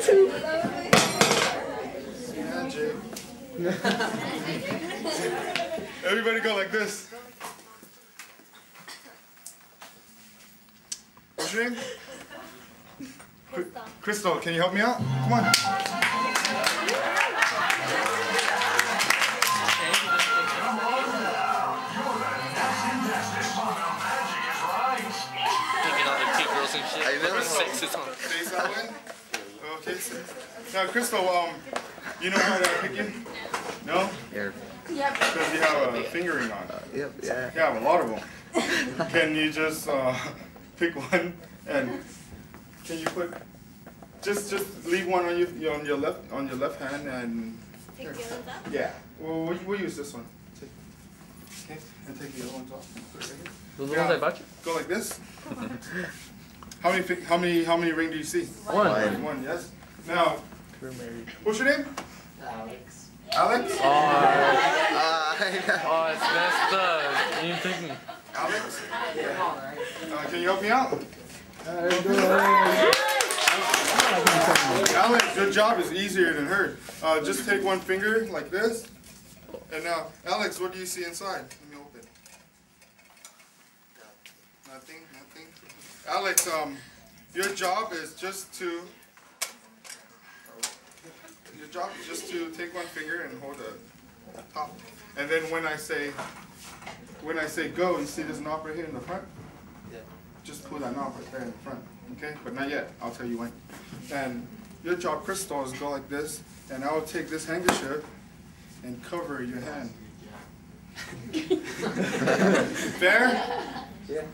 too. Magic. Everybody go like this. What's your name? Crystal, can you help me out? Come on. I know. Face that way. Okay. Now, Crystal, you know how to pick you? No? Yeah. Yep. Because you have a fingering on. Yep. Yeah. You have a lot of them. Can you just pick one and can you put just leave one on your left hand and Take the other ones out? yeah. Well, we'll use this one. Okay, and take the other ones off. And put it right here. Those ones I bought you? Go like this. How many ring do you see? One. One, yes. Now, what's your name? Alex. Alex? Oh, it's messed up. You didn't take me. Alex? Can you help me out? Alex, your job is easier than hers. Just take one finger like this. And now, Alex, what do you see inside? Let me open. Nothing. Alex, your job is just to take one finger and hold the top. And then when I say go, you see this knob right here in the front? Yeah. Just pull that knob right there in the front. Okay? But not yet. I'll tell you when. And your job, Crystal, is go like this, and I will take this handkerchief and cover your hand. Fair? Yeah.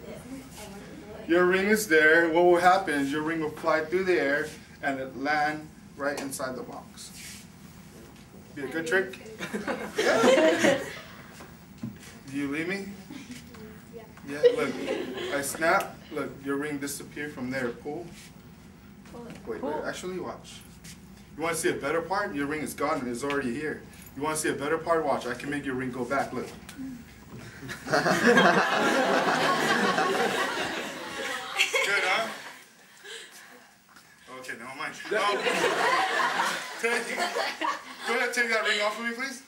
Your ring is there. What will happen is your ring will fly through the air and it land right inside the box. Be a good trick? Do you believe me? Yeah. Yeah, look. I snap. Look, your ring disappeared from there. Pull. Wait. Actually, watch. You want to see a better part? Your ring is gone and it's already here. You want to see a better part? Watch. I can make your ring go back. Look. Good, huh? Okay, never mind. Go ahead, take that ring off of me, please.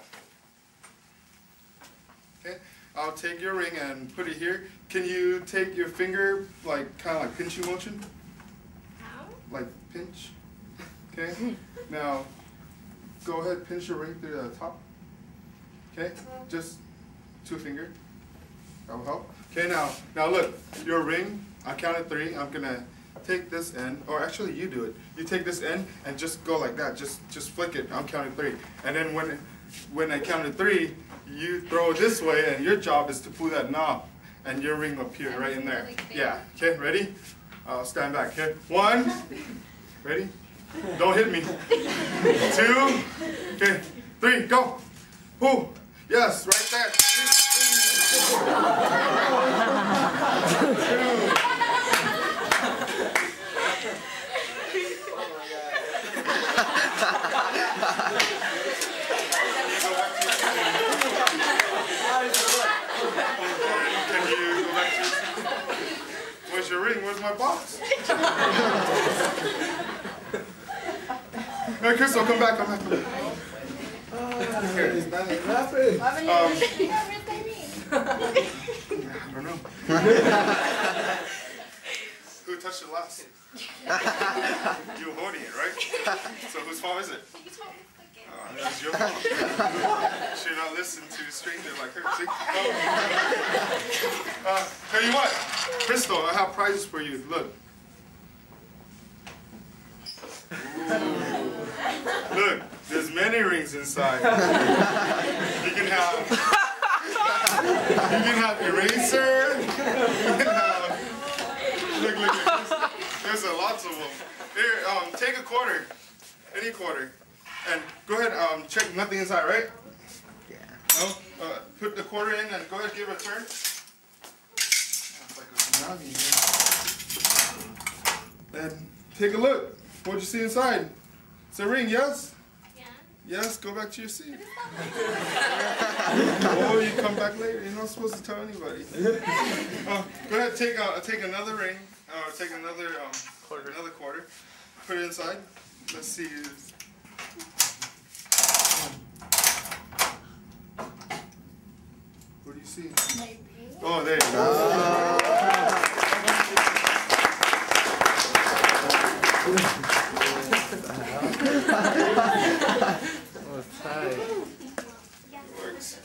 Okay, I'll take your ring and put it here. Can you take your finger, like, kind of like pinching motion? How? Like pinch. Okay, now go ahead, pinch your ring through the top. Okay, just 2 fingers. That will help. Okay, now look, your ring, I counted 3. I'm gonna take this end, or actually you do it. You take this end and just go like that. Just flick it. I'm counting 3. And then when I counted 3, you throw it this way, and your job is to pull that knob, and your ring will appear right in there. Yeah. Okay. Ready? I'll stand back. Okay. 1. Ready? Don't hit me. 2. Okay. 3. Go. Pull. Yes. Right there. 2. Where's your ring? Where's my box? Hey, Crystal, come back. Here. I don't know. Who touched it last? You were holding it, right? So whose fault is it? That's your fault. Should not listen to a stranger like her. See? Tell you what, Crystal, I have prizes for you. Look. Ooh. Look, there's many rings inside. You can have eraser. You can have, look, there's lots of them. Here, take a quarter, any quarter. And go ahead, check nothing inside, right? Yeah. No? Put the quarter in and go ahead, give it a turn. And take a look. What'd you see inside? It's a ring, yes? Yeah. Yes, go back to your seat. Oh, you come back later. You're not supposed to tell anybody. Go ahead, take another ring. Take another quarter. Put it inside. Let's see. What do you see? Oh, there you go. Oh, tight. Works.